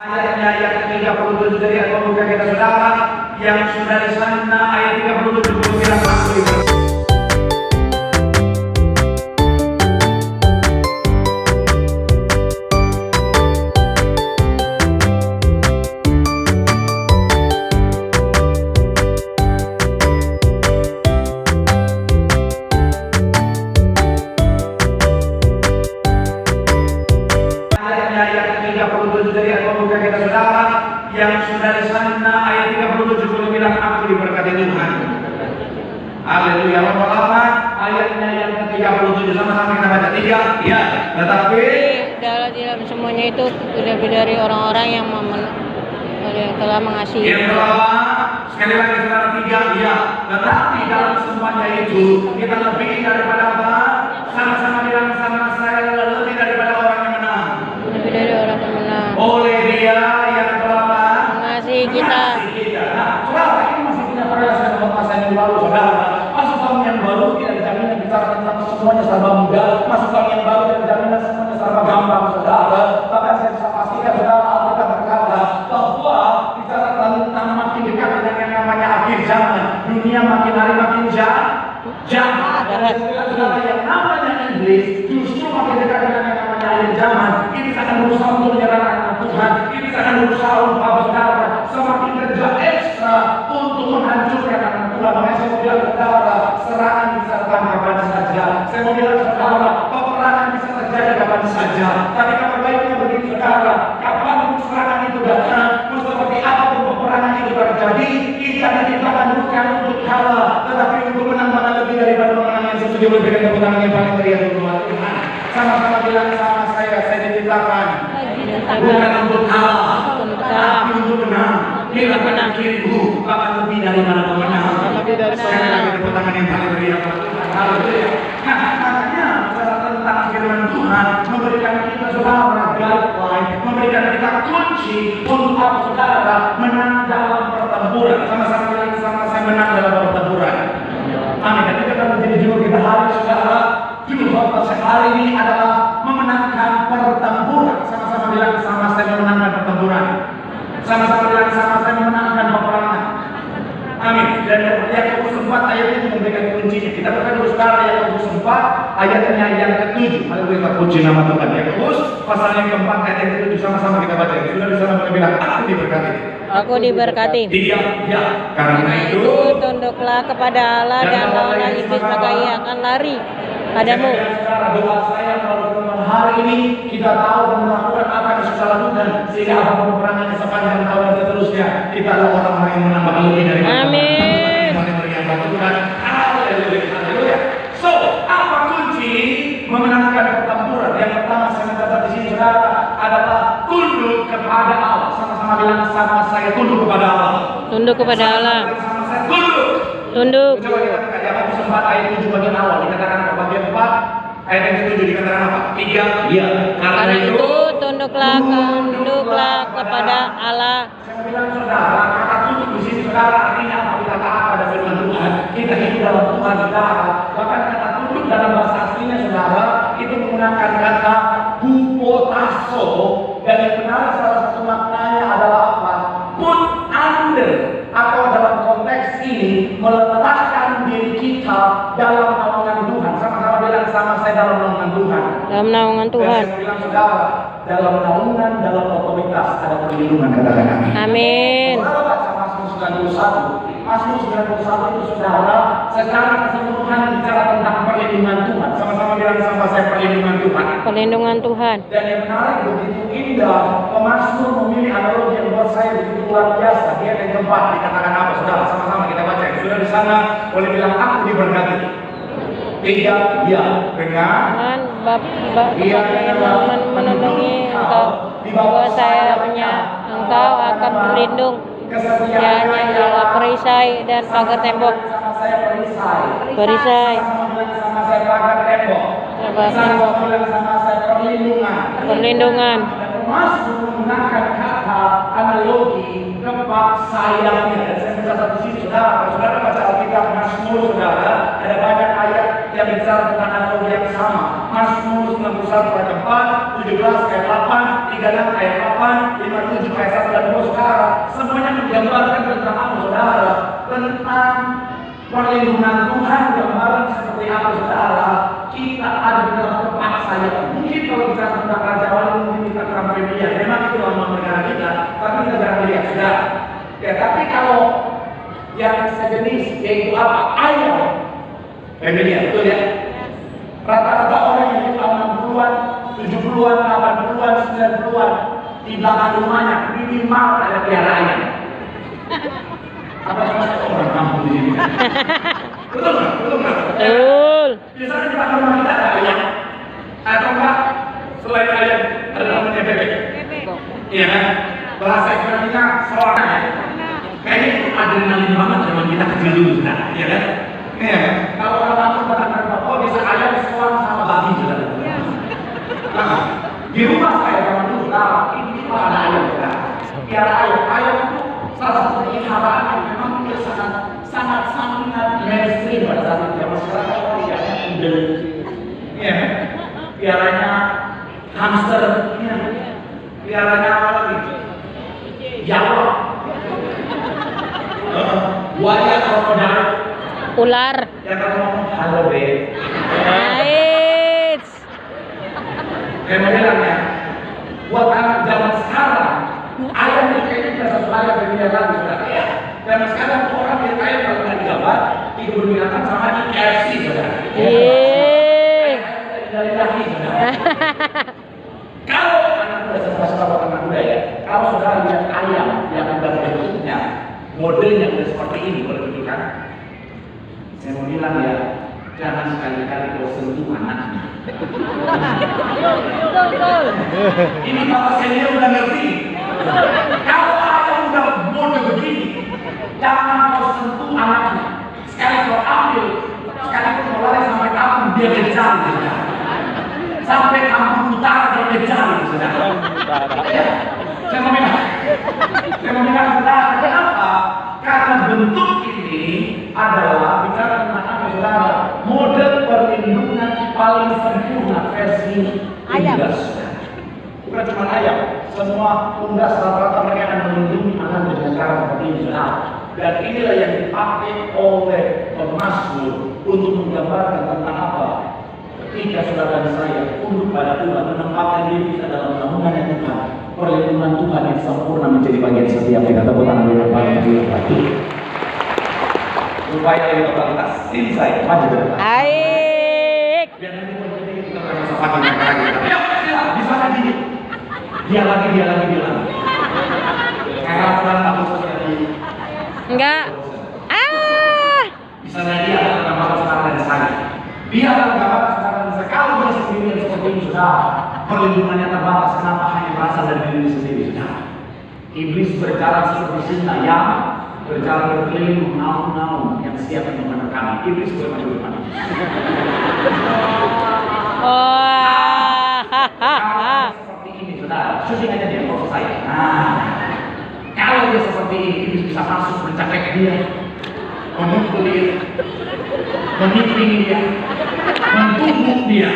Ayatnya yang ke-37 dari Al-Qur'an kita saudara yang sudah di sana ayat 37 bilang aku diberkati. Dari Al-Qur'an kita saudara yang sudah di sana ayat 37 bilang aku diberkati Tuhan. Haleluya. Lama ayatnya yang ke-37 sama-sama kita baca 3 ya. Tetapi dalam semuanya itu lebih dari orang-orang yang telah mengasihi. Yang pertama sekali lagi saudara 3 ya. Tetapi dalam semuanya itu kita lebih daripada apa? Sama-sama bilang sama saya lebih daripada orang yang menang. Lebih dari orang yang menang. Oleh Dia yang telah mengasihi kita. Nah, saudara ini masih punya perasaan dalam masa yang baru, saudara. Masuk tahun yang baru tidak jaminan bicara tentang semuanya serba mudah. Masuk tahun yang baru tidak jaminan semuanya serba gampang, saudara. Bahkan saya bisa pastikan saudara Alkitab berkata bahwa bicara tentang makin dekat dengan yang namanya akhir zaman, dunia makin hari makin jahat. Saudara yang namanya iblis justru makin dekat dengan yang namanya akhir zaman. Ini akan berusaha untuk menyerang anak Tuhan. Ini akan berusaha untuk saudara semakin kerja ekstra untuk menghancurkan anak Tuhan. Makanya saya mau bilang saudara, serangan bisa datang kapan saja. Saya mau bilang saudara, peperangan bisa terjadi kapan saja. Tapi kabar baiknya begini saudara, kapan serangan itu datang, seperti apapun peperangan itu terjadi, kita diciptakan bukan untuk kalah, tetapi untuk menang, mana lebih daripada pemenang. Yang setuju berikan tepuk tangan yang paling meriah untuk Tuhan. Sama-sama bilang sama saya diciptakan bukan untuk kalah, tapi untuk menang. Bila menang diriku akan lebih dari mana pemenang. Sekali lagi tepuk tangan yang paling meriah untuk Tuhan. Haleluya. Nah, makanya bicara tentang firman Tuhan memberikan kita saudara guideline, memberikan kita kunci untuk apa saudara menang dalam pertempuran. Sama-sama bilang sama saya menang dalam pertempuran. Amin. Dan itu akan menjadi judul kita hari saudara. Judul khotbah saya hari ini adalah memenangkan pertempuran. Sama-sama bilang sama saya memenangkan pertempuran. Sama-sama bilang sama saya memenangkan peperangan. Amin. Dan Yakobus 4 ayat itu memberikan kuncinya. Kita bukan dulu saudara Yakobus 4 ayatnya yang ke-7. Mari kita kunci nama Tuhan. Yakobus pasal yang keempat ayat yang ke-7 sama-sama kita baca. Sudah di sana boleh bilang aku diberkati. Aku diberkati. Dia ya. Karena itu tunduklah kepada Allah dan lawanlah iblis, maka ia akan lari padamu. Doa saya kalau hari ini kita tahu dan melakukan apa yang kita lakukan sehingga apapun peperangan sepanjang tahun dan seterusnya kita adalah orang-orang yang menambah lebih dari amin. Haleluya. So, apa kunci memenangkan pertempuran? Yang pertama saya catat di sini saudara adalah tunduk kepada Allah. Sama-sama bilang sama saya tunduk kepada Allah. Tunduk kepada Allah. Sama saya tunduk. Tunduk. Coba kita lihat Yakobus 4 ayat 7 bagian awal dikatakan apa? Bagian 4 ayat yang ke-7 dikatakan apa? 3 ya. Karena itu tunduklah kepada Allah. Saya bilang saudara, kata tunduk di sini saudara artinya apa? Kita taat pada firman Tuhan. Kita hidup dalam Tuhan saudara. Bahkan kata tunduk dalam bahasa aslinya saudara itu menggunakan kata hupotasso, dan yang benar salah satu maknanya adalah apa? Put under, atau dalam konteks ini meletakkan diri kita dalam naungan Tuhan. Sama-sama bilang sama saya dalam naungan Tuhan. Dalam naungan Tuhan. Dan saya bilang saudara, dalam naungan, dalam otoritas ada perlindungan, katakan amin. Amin. Saudara baca Mazmur 91. Mazmur 91 itu saudara secara keseluruhan bicara tentang perlindungan Tuhan. Sama-sama bilang sama saya perlindungan Tuhan. Perlindungan Tuhan. Dan yang menarik begitu indah, pemazmur memilih analogi yang buat saya begitu luar biasa. Dia yang keempat dikatakan apa saudara? Sama-sama kita baca. Sudah di sana boleh bilang aku diberkati. Tiga, ya dengan Ia menundungi engkau, bahwa sayapnya engkau akan berlindung. Kesetiaannya ialah perisai dan pagar tembok. Perisai. Sama saya pagar tembok. Sama saya perlindungan. Mazmur menggunakan kata analogi kepak sayapnya. Dan saya mencatat di sini saudara baca Alkitab Mazmur saudara, ada banyak ayat yang bicara tentang analogi yang sama. Mazmur 91 ayat 4, 17 ayat 8, 3:6 ayat 8, 5:7 ayat 1 dan 2 saudara, semuanya menggambarkan tentang apa saudara? Tentang perlindungan Tuhan, gambaran seperti apa saudara? Kita ada di dalam terpaksa ya. Mungkin kalau bicara tentang Raja Wali mungkin kita kurang familiar. Memang itu lama negara kita, tapi kita jarang lihat sudah. Ya, tapi kalau yang sejenis yaitu apa? Ayam. Familiar, betul ya? Rata-rata orang yang hidup 60-an, 70-an, 80-an, 90-an di belakang rumahnya minimal ada piara ayam. Apa orang kampung di sini? Betul nggak? Betul nggak? Betul. Biasanya di belakang rumah kita ada ayam. Atau enggak? Selain ayam ada namanya bebek. Iya kan? Bahasa Ibrani-nya soalnya. Kayaknya itu adrenalin banget zaman kita kecil dulu, sudah. Iya kan? Iya kan? Kalau orang kampung berangkat oh bisa ayam soal sama babi sudah. Nah, di rumah saya zaman dulu, nah ini ada ayam sudah. Piara ayam itu salah satu peliharaan yang memang sangat mainstream pada saat itu. Masyarakat piaranya kuda, iya, piaranya hamster, iya, piaranya apa lagi? Jawa, buaya, krokodil, Ular. ya kalau ngomong halo be, Nice. kayak bilang ya, buat anak zaman sekarang ayam itu kayaknya tidak satu ayam yang dia lagi sudah ya. Zaman sekarang orang yang ayam kalau nggak digambar itu berbinatang sama di KFC sudah. Dari lagi sudah. Kalau anak muda sahabat anak muda ya, kalau saudara lihat ayam yang udah bentuknya, modelnya udah seperti ini boleh tunjukkan. Saya mau bilang ya, jangan sekali-kali kau sentuh anaknya. Ini bapak senior udah ngerti. Kalau ayam udah model begini, jangan kau sentuh anaknya. Sekali kau ambil, sekali kau lari sampai kampung dia kejar saja. Sampai kampung utara dia kejar saja. Saya mau bilang saudara, kenapa? Karena bentuk ini adalah bicara tentang apa saudara? Model perlindungan paling sempurna versi unggas. Bukan cuma ayam, semua unggas rata-rata mereka akan melindungi anak dengan cara seperti ini saudara. Dan inilah yang dipakai oleh pemazmur untuk menggambarkan tentang apa? Ketika saudara dan saya tunduk pada Tuhan, menempatkan diri kita dalam naungan Tuhan, perlindungan Tuhan yang sempurna menjadi bagian setiap kita. Tepuk tangan yang paling lagi. Supaya lebih totalitas, ini saya maju ke depan. Aik. Biar nanti menjadi kita merasa pakai lagi. Ayo, bisa lagi. Dia lagi. Kayak orang takut terjadi. Enggak. Bisa jadi ada gambaran sekarang dan saya. Dia akan gambaran sekarang dan saya. Kalau dia sendiri yang seperti ini sudah perlindungannya terbatas, kenapa hanya berasal dari diri sendiri sudah? Iblis berjalan seperti singa yang berjalan berkeliling menaun-naun yang siap untuk menerkam. Iblis bermaju depan. Kalau seperti ini sudah, syuting aja dia proses saya. Nah, kalau dia seperti ini, Iblis bisa masuk mencapai dia, memukul dia, meniping dia, mentumbuk dia,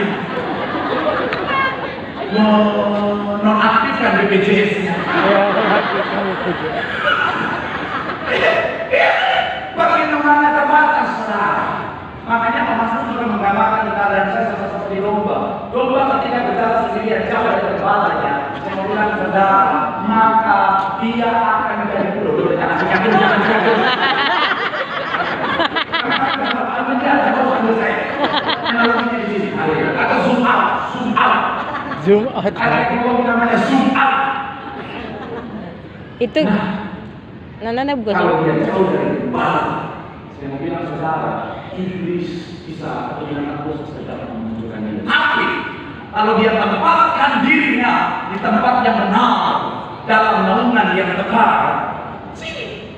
menonaktifkan BPJS-nya. Perlindungannya terbatas, saudara. Makanya Pemasmur juga menggambarkan keadaan saya seperti domba. Domba ketika berjalan sendirian jauh dari gembalanya, saya mau bilang saudara, maka dia akan menjadi bodoh. Jangan. Atau zoom out. Ada yang namanya zoom out. Itu Nana bukan kalau dia jauh dari gembala, saya mau bilang saudara, iblis bisa atau binatang khusus dapat menunjukkan diri. Tapi kalau dia tempatkan dirinya di tempat yang benar, dalam naungan yang tepat, sini.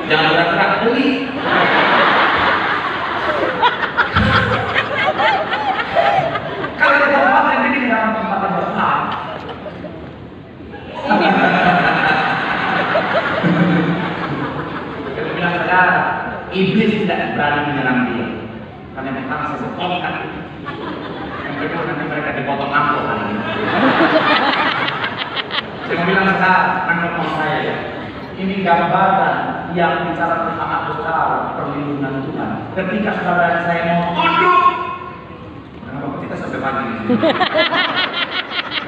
Jangan berat-berat beli. Kalau kita tempatkan diri dalam tempat yang benar, saudara, iblis tidak berani menyerang dia. Karena yang pertama saya potongkan. Yang kedua nanti mereka dipotong amplop hari ini. Saya mau bilang saudara, menurut saya ya, ini gambaran yang bicara tentang besar perlindungan Tuhan. Ketika saudara saya mau tunduk, kenapa kita sampai pagi di sini?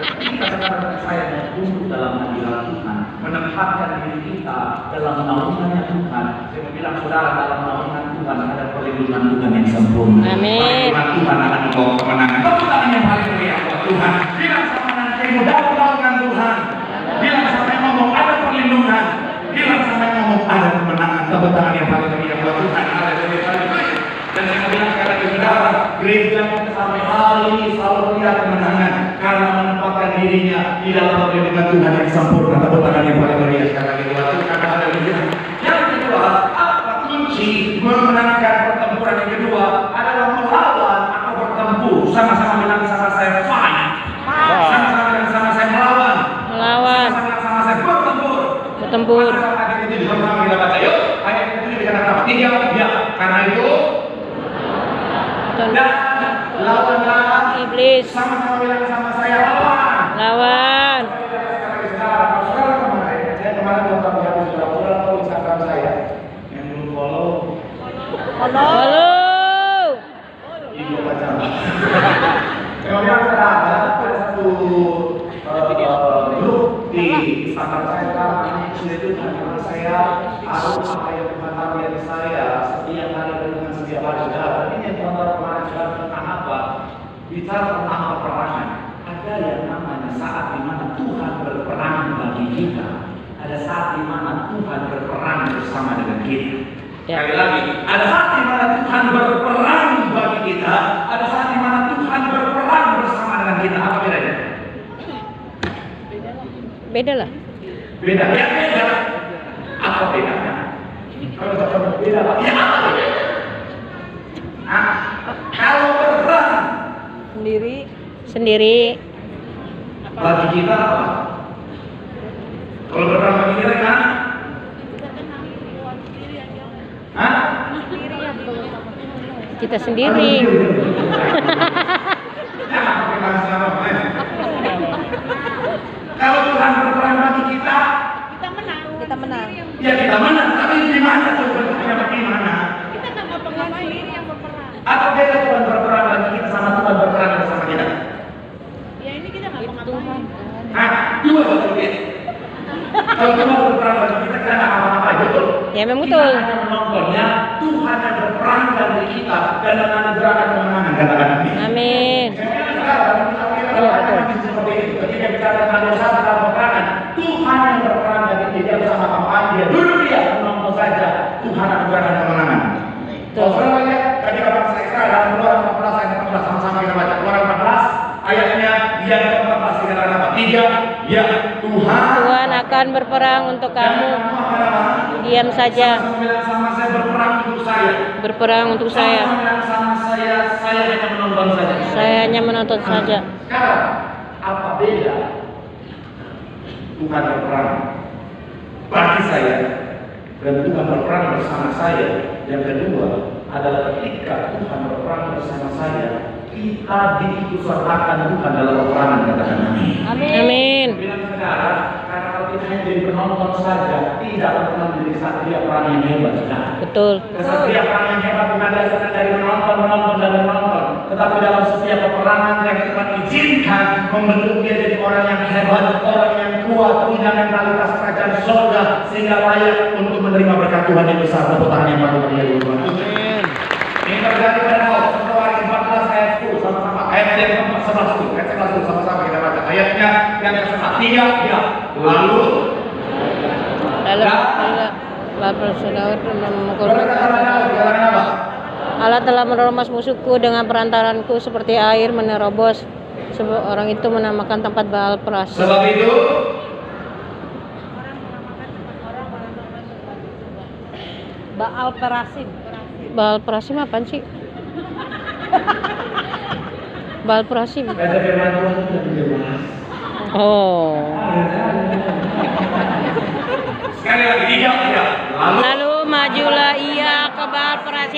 Ketika saudara saya mau tunduk dalam hadirat Tuhan, menempatkan diri kita dalam naungannya Tuhan, saya mau bilang saudara, dalam naungan Tuhan ada perlindungan Tuhan yang sempurna. Amin. Perlindungan Tuhan akan membawa kemenangan. Tepuk tangan yang paling meriah buat Tuhan. Bilang sama nantimu, dalam naungan Tuhan. Bilang sama yang ngomong ada perlindungan. Bilang sama yang ngomong ada kemenangan. Tepuk tangan yang paling meriah buat Tuhan. Dan saya mau bilang sekali lagi saudara, gereja sampai hari ini selalu melihat kemenangan karena menempatkan dirinya di dalam perlindungan Tuhan yang sempurna. Tepuk tangan yang paling meriah sekali lagi buat Tuhan. Yang kedua, apa kunci memenangkan pertempuran yang kedua adalah melawan atau bertempur. Sama-sama bilang sama saya fight. Sama-sama bilang sama saya melawan. Melawan. Sama-sama saya bertempur. Bertempur. Ayat itu bersama kita baca yuk. Ayat itu dikatakan apa? 3 ya. Karena itu dan lawanlah iblis. Sama-sama bilang sama saya lawan. Lawan. Saya kemarin nonton di saudara tahu Instagram saya yang belum follow. Halo. Ibu pacar. Kemudian saudara ada satu grup di Instagram saya namanya itu karena saya harus apa yang Tuhan target saya setiap hari dengan setiap hari saudara. Ini yang Tuhan kemarin saudara tentang apa? Bicara tentang peperangan. Ada yang namanya saat di mana Tuhan berperang bagi kita. Ada saat di mana Tuhan berperang bersama dengan kita. Ya. Sekali lagi, ada saat di mana Tuhan berperang bagi kita, ada saat di mana Tuhan berperang bersama dengan kita. Apa bedanya? Beda lah. Beda. Ya beda. Apa bedanya? Kalau sama beda, ya apa bedanya? Nah, kalau berperang sendiri. bagi kita apa? Kalau berperang bagi kita kan? Hah? Kita sendiri. Kalau Tuhan berperang bagi kita, Kita menang. ya kita menang. Tapi gimana tuh bentuknya bagaimana? Kita nggak ngapa-ngapain sendiri yang berperang. Atau beda Tuhan berperang bagi kita sama Tuhan berperang bersama kita? Ya ini kita nggak ngapa-ngapain. Nah, dua betul ya. Kalau Tuhan berperang bagi kita nggak apa-apa, betul. Ya memang betul. Kita hanya menontonnya. Tuhan yang berperang bagi kita dan menganugerahkan kemenangan. Katakan amin. Amin. Iya betul. Seperti itu. Ketika bicara tentang dosa dalam peperangan, Tuhan yang berperang bagi dia bersama kawan dia. Dulu dia menonton saja. Tuhan anugerahkan kemenangan. Betul. Kalau lihat ketika bangsa Israel dalam Keluaran 14 ayat 14 sama-sama kita baca Keluaran 14 ayatnya yang ke-14 dikatakan apa? 3 ya Tuhan akan berperang untuk kamu. Diam saja. Sama bilang sama saya berperang untuk saya. Berperang untuk saya. Sama bilang sama saya hanya menonton saja. Saya hanya menonton saja. Sekarang apa beda Tuhan berperang bagi saya dan Tuhan berperang bersama saya? Yang kedua adalah ketika Tuhan berperang bersama saya, kita diikutsertakan Tuhan dalam peperangan. Katakan amin. Amin. Bilang saudara, karena kalau kita hanya jadi penonton saja, tidak akan menjadi satria perang yang hebat. Betul. Kesatria perang yang hebat bukan dasarnya dari menonton. Tetapi dalam setiap peperangan yang Tuhan izinkan membentuk dia jadi orang yang hebat, orang yang kuat, punya mentalitas kerajaan surga sehingga layak untuk menerima berkat Tuhan yang besar. Tepuk tangan yang paling meriah dulu. Ini terjadi pada Keluaran 14 ayat 10 sama-sama. Ayat yang ke-11 itu, ayat 11 itu sama-sama kita baca. Ayatnya yang ke-11 3 ya. Lalu Allah telah menerobos musuhku dengan perantaranku seperti air menerobos. Sebab orang itu menamakan tempat Baal Perasim. sebab itu Baal Perasim. Baal Perasim apaan sih? Baal Perasim. baca firman Tuhan itu dibahas. Oh. Sekali lagi 3 ya. Lalu Lalu majulah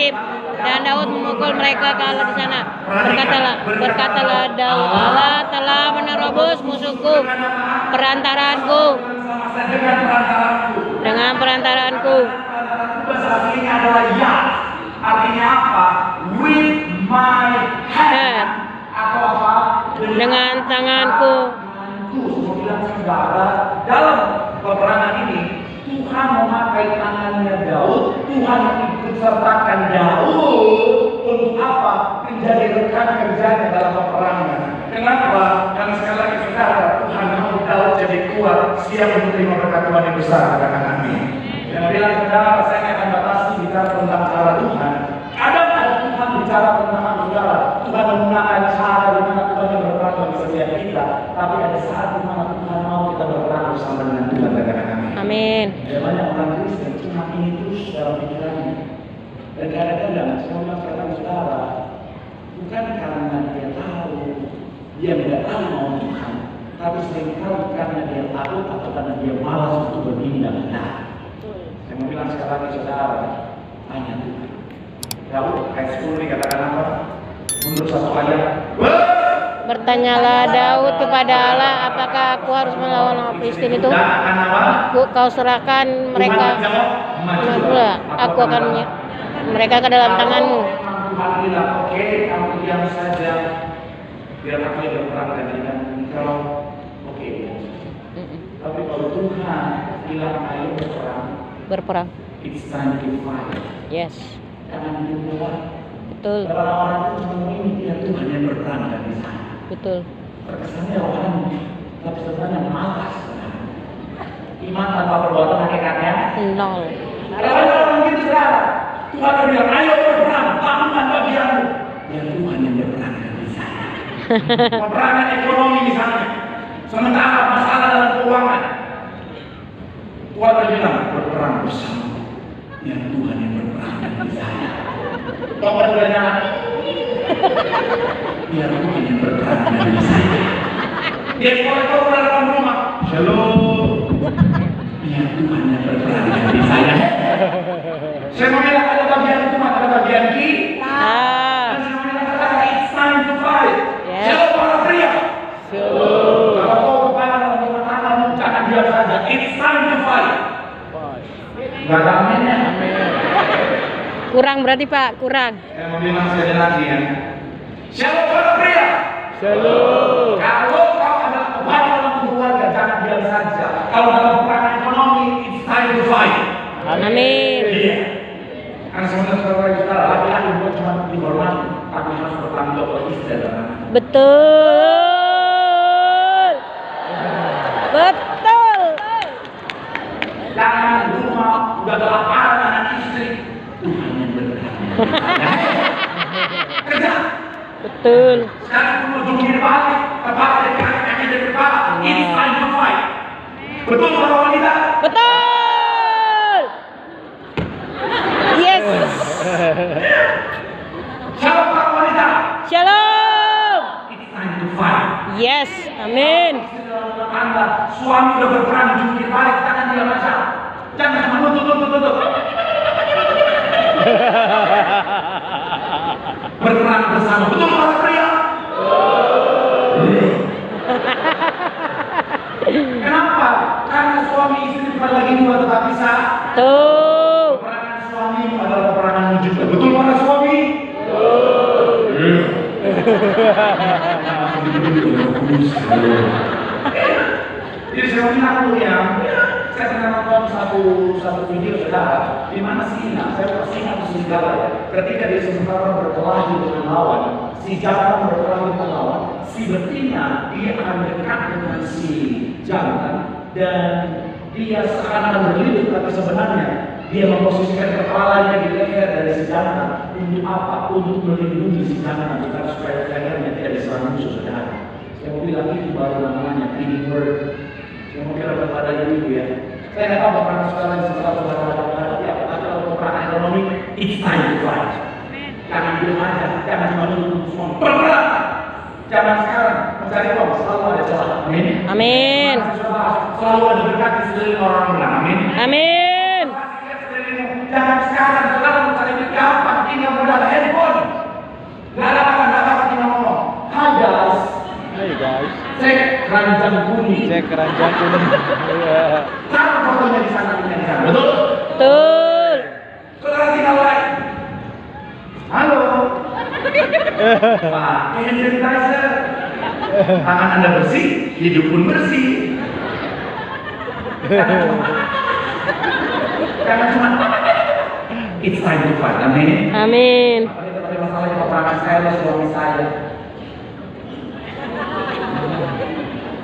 nasib. Dan Daud memukul mereka kalah di sana. Berkatalah Daud, Allah telah menerobos musuhku, perantaranku, dengan perantaraanku. Bahasa aslinya adalah ya. Artinya apa? With my hand. Atau apa? Dengan tanganku. Semua bilang saudara, dalam peperangan ini Tuhan memakai tangannya Daud, Tuhan ikut sertakan Daud untuk apa? Menjadi rekan kerjanya dalam peperangan. Kenapa? Karena sekali lagi saudara, Tuhan mau Daud jadi kuat, siap menerima berkat Tuhan yang besar. Katakan amin. Yang bilang saudara, saya akan batasi bicara tentang cara Tuhan. Kadang ada Tuhan bicara tentang saudara. Tuhan menggunakan cara di mana Tuhan yang berperan bagi setiap kita. Tapi ada saat di mana Tuhan mau kita berperan bersama dengan Tuhan. Katakan amin. Amin. Ada banyak orang Kristen cuma ini terus dalam pikirannya. Dan kadang-kadang saya bilang kata saudara, bukan karena dia tahu, dia tidak tahu mau Tuhan, tapi seringkali karena dia takut atau karena dia malas untuk berpindah. Nah, saya mau bilang sekali lagi saudara, tanya Tuhan. Daud ayat 10 dikatakan apa? Menurut satu ayat. Bertanyalah Daud kepada Allah, apakah aku harus melawan orang Filistin itu? Kau serahkan mereka, aku akan mereka ke dalam tanganmu. Tuhan bilang, oke, kamu diam saja, biar aku yang berperang dengan engkau. Oke. Tapi kalau Tuhan bilang ayo Berperang. it's time to fight. Yes. Jangan dibuat. Betul. Orang-orang itu cuma ini ya Tuhan yang berperang dari sana. Betul. Terkesannya orang, tapi sebenarnya malas. Iman tanpa perbuatan hakikatnya Nol. ada orang gitu saudara. Tuhan bilang ayo berperang, lakukan bagianmu. Ya Tuhan yang berperang dari sana. Peperangan ekonomi misalnya. Sementara masalah dalam keuangan. Tuhan bilang berperang bersama. Ya Tuhan yang berperang dari sana. Tahu keduanya? Ya Tuhan yang berperang dari sana. Dia kalau dalam rumah. Shalom. Ya Tuhan yang berperang dari saya. Saya mau bilang ada bagian Tuhan, ada bagian kita. Dan saya mau bilang kata it's time to fight. Shalom para pria. Shalom. Kalau kau kepala dalam rumah tanggamu, jangan diam saja. It's time to fight. Gak ada aminnya. Kurang berarti Pak, kurang. Saya mau bilang sekali lagi ya. Shalom para pria. Shalom. Kalau kau adalah kepala dalam keluarga, jangan diam saja. Kalau dalam peperangan ekonomi, it's time to fight. Amin. Iya. Karena sebenarnya saudara laki-laki bukan cuma dihormati, tapi harus bertanggung jawab istri dan anak. Betul. Betul. Jangan di rumah udah kelaparan anak istri, Tuhan yang berperang. Kerja. Betul. Sekarang mau jungkir balik, kepala dari kaki dari kepala. It's time to fight. Betul para wanita? Betul. Yes. Shalom para wanita. Shalom. It's time to fight. Yes. Amin. Anda suami udah berperang jungkir balik, jangan diam aja. Jangan cuma tutup. Berperang bersama. Betul para pria? Kenapa? Karena suami istri bukan lagi dua tetapi satu. Tuh. Peperangan suami adalah peperangan wujud. Betul para suami? Jadi saya bilang dulu ya, saya pernah nonton satu video saudara, di mana Sina, saya pasti ingat Singgala ya, ketika dia sementara berkelahi dengan lawan, si jantan berkelahi dengan lawan, si betina dia akan dekat dengan si jantan dan dia seakan-akan berlindung, tapi sebenarnya dia memposisikan kepalanya di leher dari si jantan untuk apa? Untuk melindungi si jantan agar supaya lehernya tidak diserang musuh saudara. Saya mau bilang itu baru namanya teamwork. Saya mau bilang kepada ibu ya. Saya nggak tahu peperangan saudara yang sebentar saudara ada ya, tapi kalau peperangan ekonomi, it's time to fight. Jangan diam aja, jangan cuma nunggu semua berperang. Jangan sekarang mencari uang, selalu ada celah. Amin. Amin. Selalu ada berkat di sekeliling orang benar. Amin. Amin. Jangan sekarang saudara mencari gampang. Ini keranjang kuning. Cek keranjang kuning. Iya. Cara fotonya di sana, betul? Betul. Saudara tinggal like. Halo. Pakai hand sanitizer. Tangan Anda bersih, hidup pun bersih. Karena cuma it's time to fight. Amin. Amin. Tapi masalahnya peperangan saya dan suami saya.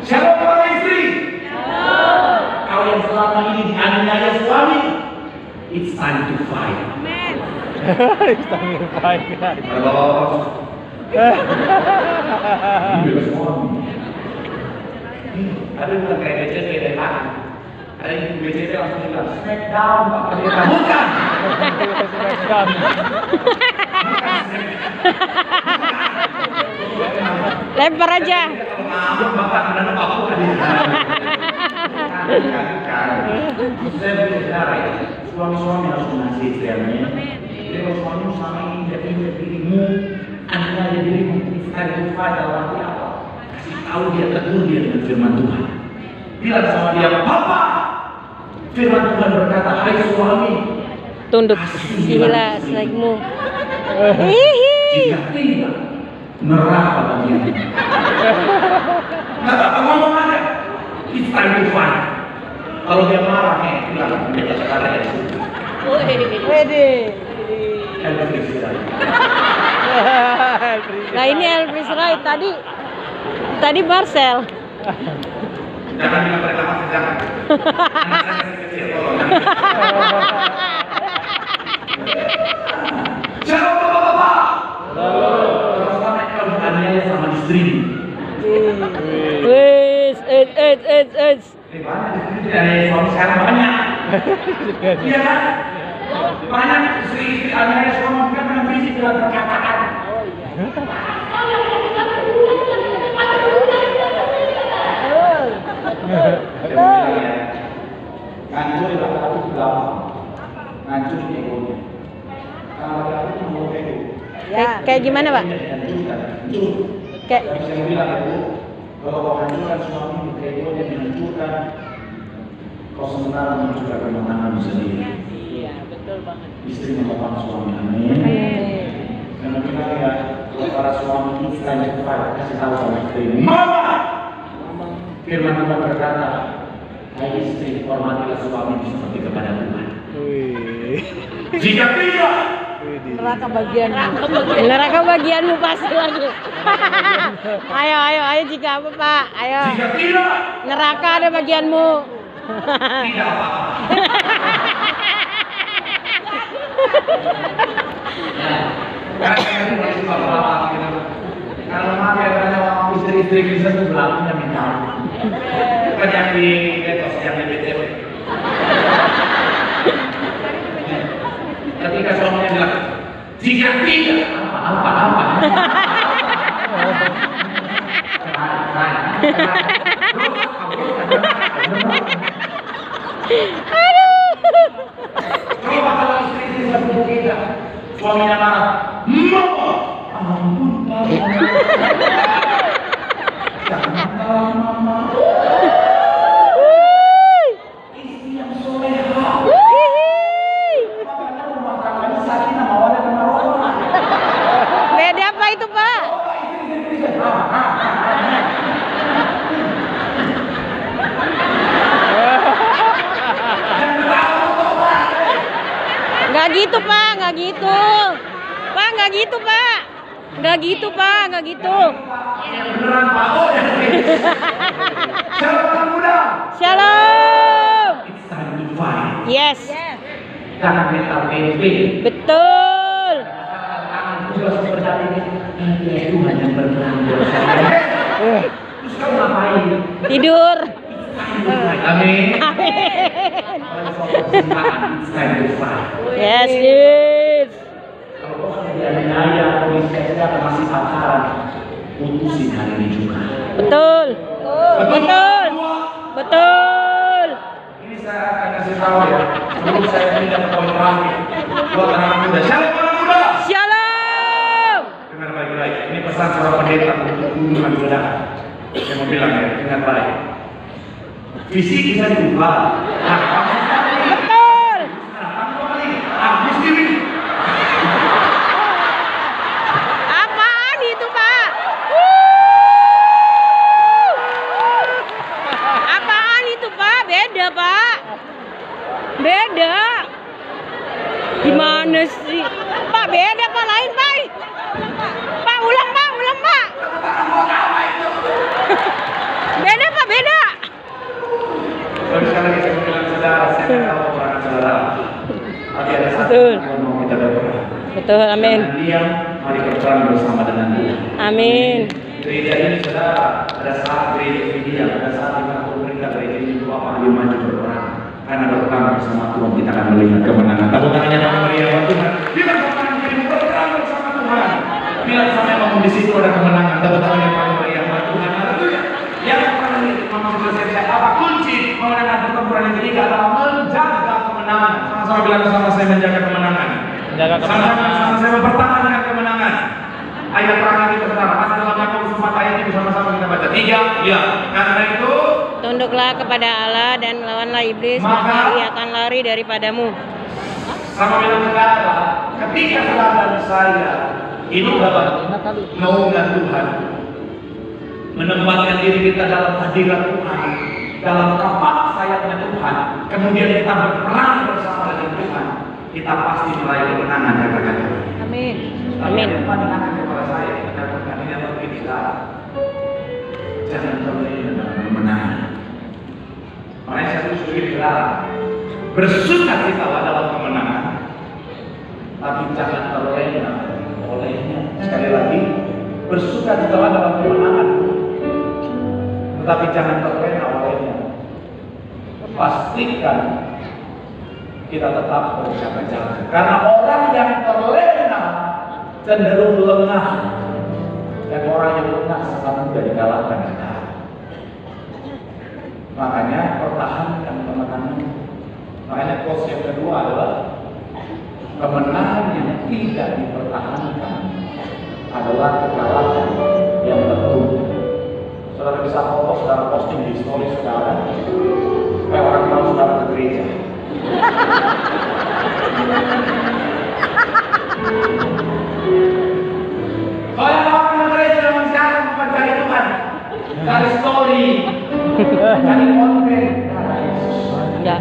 Shalom para istri. Kau yang selama ini dianiaya suami, it's time to fight. Istana baik. Ada bukan kayak BCT dan makan. Ada yang BCT langsung bilang smackdown Pak Pendeta. Bukan. Lempar aja. Ngambek Bapak dan Bapak bukan. Saya berbicara ya, suami-suami harus mengasihi istrinya. Jadi kalau suami sama ini jadi dirimu, anda jadi dirimu, istri itu dalam arti apa? Kasih tahu dia, tegur dia dengan firman Tuhan. Bilang sama dia, Papa, firman Tuhan berkata, hai suami, Tunduk sila selaimu. Hihi. jika tidak, neraka bagianmu. Nggak apa ngomong aja, it's time to fight. Kalau dia marah nih, bilang dia sekarang ya. Wede. Elvis Rai. Nah ini Elvis Rai tadi Marcel. Jangan bilang reklamasi, jangan. Anak saya masih kecil, tolong. Shalom bapak-bapak. Kalau selama ini kau dianiaya sama istrimu. Wes, Ini banyak istri dianiaya suami sekarang banyak. Iya kan? Banyak istri aniaya suami bukan dengan fisik dengan perkataan. Ngancur laki-laki itu gampang. Ngancur egonya. Kalau laki-laki itu mau ego. Kayak gimana, Pak? Hancur. Kayak Saya bilang itu, kalau kau hancurkan suami, egonya dihancurkan. Kau sementara menghancurkan rumah tanggamu sendiri. Iya, betul banget. Istri menopang suami, amin. Karena bilang ya, kalau para suami itu tanya kepada kasih tahu sama istri, Mama! Firman Tuhan berkata, hai istri, hormatilah suamimu seperti kepada Tuhan. Wih. Jika tidak, Neraka bagianmu. neraka bagianmu pasti lagi. Ayo jika apa, Pak? Ayo. jika tidak, Neraka ada bagianmu. tidak apa-apa. Karena saya ini masih bapak-bapak gitu. Kalau mama katanya orang istri-istri Kristen itu berlakunya minta ampun. Bukan yang di Getos, yang di BTW. Ketika suaminya bilang, jika tidak, apa? Coba kalau istri satu kita, suaminya marah, Mama, ampun Pak. Jangan marah Mama. Istri yang soleha. Makanya rumah tangganya sakinah mawaddah warahmah. Beda apa itu, Pak? Nggak gitu, Pak. Nggak gitu. Pak, nggak gitu, Pak. Nggak gitu, Pak. Nggak gitu. Yang beneran Pak. Oh ya. Shalom anak muda. Shalom. It's time to fight. Yes. Jangan mental PSB. Betul. Tangan juga seperti ini. Ya Tuhan yang berperang buat saya. Terus kamu ngapain? Tidur. Amin. Amin. It's time to fight. Yes, yes. Kalau kau sudah dianiaya atau istri atau masih pacaran, putusin hari ini juga. Betul. Betul. Betul. Ini saya akan kasih tahu ya, sebelum saya pindah ke poin terakhir. Buat anak muda, shalom anak muda. Shalom. Dengar baik-baik, ini pesan seorang pendeta untuk hubungan saudara. Saya mau bilang ya, dengan baik. Fisik bisa diubah. Nah, Betul. Agus diri. Apaan itu, Pak? Apaan itu, Pak? Beda, Pak. Beda. Gimana sih? Pak, beda, Pak. Lain, Pak. Pak, ulang, Pak. Ulang, Pak. Beda, Pak. Beda. Sekali lagi saya bilang saudara, saya tidak tahu peran saudara. Tapi ada satu Betul. yang mau kita berperang. Betul, amin. Dengan diam, mari berperang bersama dengan dia. Amin. Gereja ini saudara, ada saat gereja ini diam, ada saat di mana pemerintah gereja ini Bapak dia maju berperang. Karena berperang bersama Tuhan kita akan melihat kemenangan. Tepuk tangannya bagi Maria buat Tuhan. Bila berperang berperang bersama Tuhan. Bila sampai ngomong di situ ada kemenangan. Tepuk tangannya bagi Maria buat Tuhan. Haleluya. Yang pertama ini Mama sudah saya apa kunci kemenangan pertempuran yang ketiga adalah menjaga kemenangan. Sama-sama bilang bersama saya menjaga kemenangan. Menjaga kemenangan. Sama-sama saya mempertahankan kemenangan. Ayat terakhir itu saudara, masih dalam Yakobus 4 ayat ini bersama-sama kita baca. 3, ya. Karena itu Tunduklah kepada Allah dan melawanlah iblis, maka ia akan lari daripadamu. sama bilang saudara, ketika saudara dan saya hidup dalam naungan Tuhan, menempatkan diri kita dalam hadirat Tuhan, dalam kapak sayapnya Tuhan, kemudian kita berperang bersama dengan Tuhan, kita pasti meraih kemenangan. Katakan Amin. amin. Amin. Pandangan kepada saya, katakan ini adalah kita. Jangan terlena dalam kemenangan. Makanya saya sudah bilang, bersuka cita dalam kemenangan, tapi jangan terlena olehnya. Sekali lagi, bersuka cita dalam kemenangan, tetapi jangan terlena olehnya. Pastikan kita tetap berjaga-jaga. Karena orang yang terlena cenderung lengah, dan orang yang lengah sangat mudah dikalahkan. Makanya pertahankan kemenangan. Makanya quotes yang kedua adalah kemenangan yang tidak dipertahankan adalah kekalahan yang tertunda. Saudara bisa foto, saudara posting di story saudara, supaya orang tahu saudara ke gereja. Kalau orang ke gereja memang sekarang mencari Tuhan, cari story, cari konten. Enggak.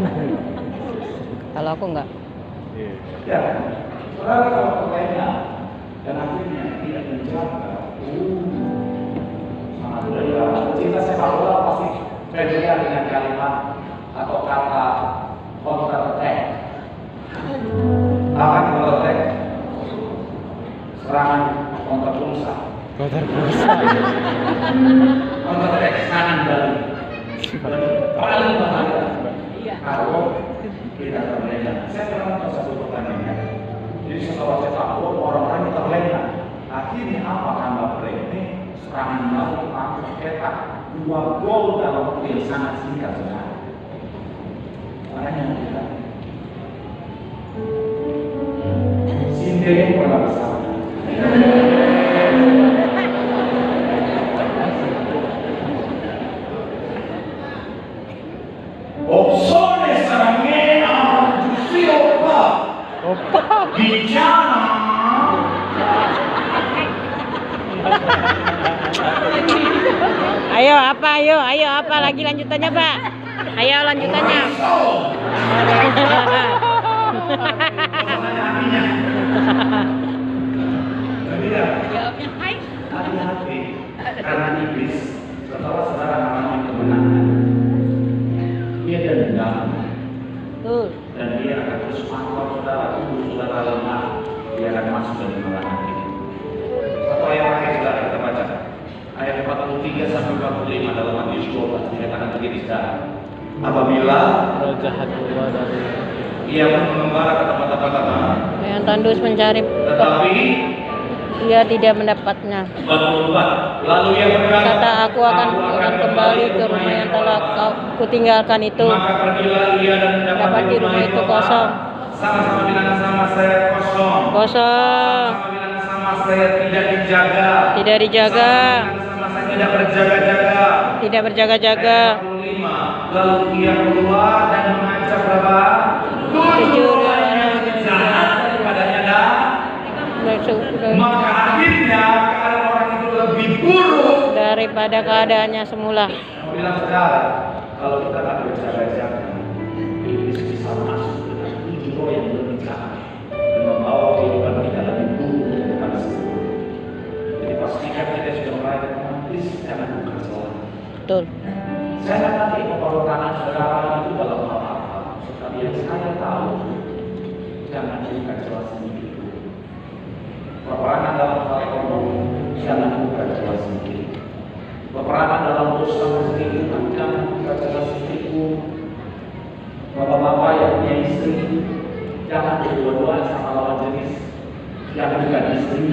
Kalau aku enggak. Ya, saudara kalau terlena dan akhirnya tidak menjaga, sangat mudah. Cinta sepak bola pasti familiar dengan kalimat atau kata counter attack. Akan counter attack, serangan counter pulsa. Kotor pulsa. Counter attack, serangan balik. Paling bahaya. Kalau tidak terlena. Saya pernah nonton satu pertandingan. Jadi setelah sepak bola orang-orang yang terlena. Akhirnya apa tambah ini serangan balik langsung cetak 2 gol dalam waktu yang sangat singkat sekali. Makanya kita Sindeng pernah bersama. Opsone sarangena giusti oppa. Bicara. Ayo apa? Ayo apa lagi lanjutannya, Pak? Ayo lanjutannya. Jadi ya, hati-hati karena iblis setelah saudara mengalami kemenangan, dia dendam Betul. dan dia akan terus mantap saudara, tubuh saudara lemah, dia akan masuk dan mengalahkan ini. Satu ayat lagi saudara kita baca, ayat 43 sampai 45 dalam Matius 12 dikatakan begini saudara. Apabila Roh jahat keluar dari ia pun mengembara ke tempat-tempat tanah, Yang tandus mencari, tetapi ia tidak mendapatnya. 44 lalu ia berkata, Kata aku akan kembali ke rumah yang telah ku tinggalkan itu. maka pergilah ia dan Dapati rumah itu kosong. Sama-sama bilang sama saya kosong. Kosong. Sama-sama bilang sama saya tidak dijaga. Tidak dijaga. Sama-sama bilang sama saya tidak berjaga-jaga. Tidak berjaga-jaga. Ayat 45. Lalu ia keluar dan mengajak berapa? 7 orang yang jahat daripadanya dan maka akhirnya keadaan orang itu lebih buruk daripada keadaannya semula. Aku bilang saudara, kalau kita tak berjaga-jaga, iblis bisa masuk dengan 7 roh yang berbicara dan membawa kehidupan kita lebih buruk daripada sebelumnya. Jadi pastikan kita sudah merayakan iblis, jangan buka celah. Betul. Saya tak nanti memperlukan saudara itu dalam hal apa, tetapi yang saya tahu, jangan buka celah sendiri. Peperangan dalam hal ekonomi, jangan buka celah sendiri. Peperangan dalam urusan sendiri, jangan buka celah sendiri. Bapak-bapak yang punya istri, jangan berdua-duaan sama lawan jenis, jangan buka istri.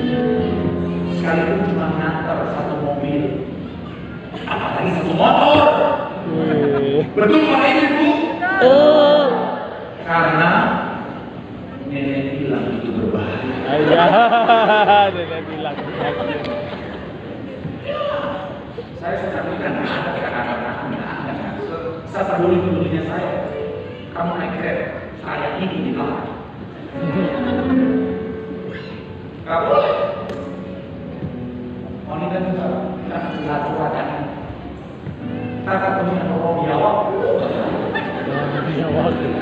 Sekalipun cuma ngantar satu mobil, apalagi satu motor. Betul Pak Ibu? Betul. Karena nenek bilang itu berbahaya. Ayah, nenek bilang. Saya sudah bilang anak-anak saya peduli-pedulinya saya. Kamu naik Grab, saya ini dilarang. Gak boleh. Wanita juga tidak curahkan. Kita ketemu dengan orang biawak.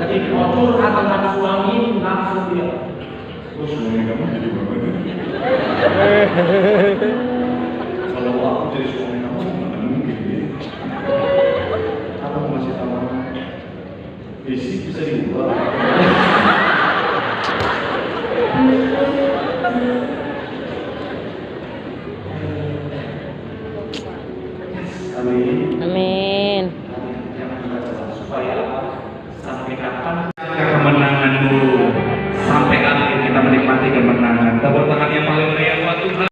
Ketika mau curhat tentang suami, langsung dia. Oh, suami kamu jadi bagaimana? Kalau aku jadi suami kamu, mana mungkin ya? Kamu masih sama fisik bisa diubah. Amin.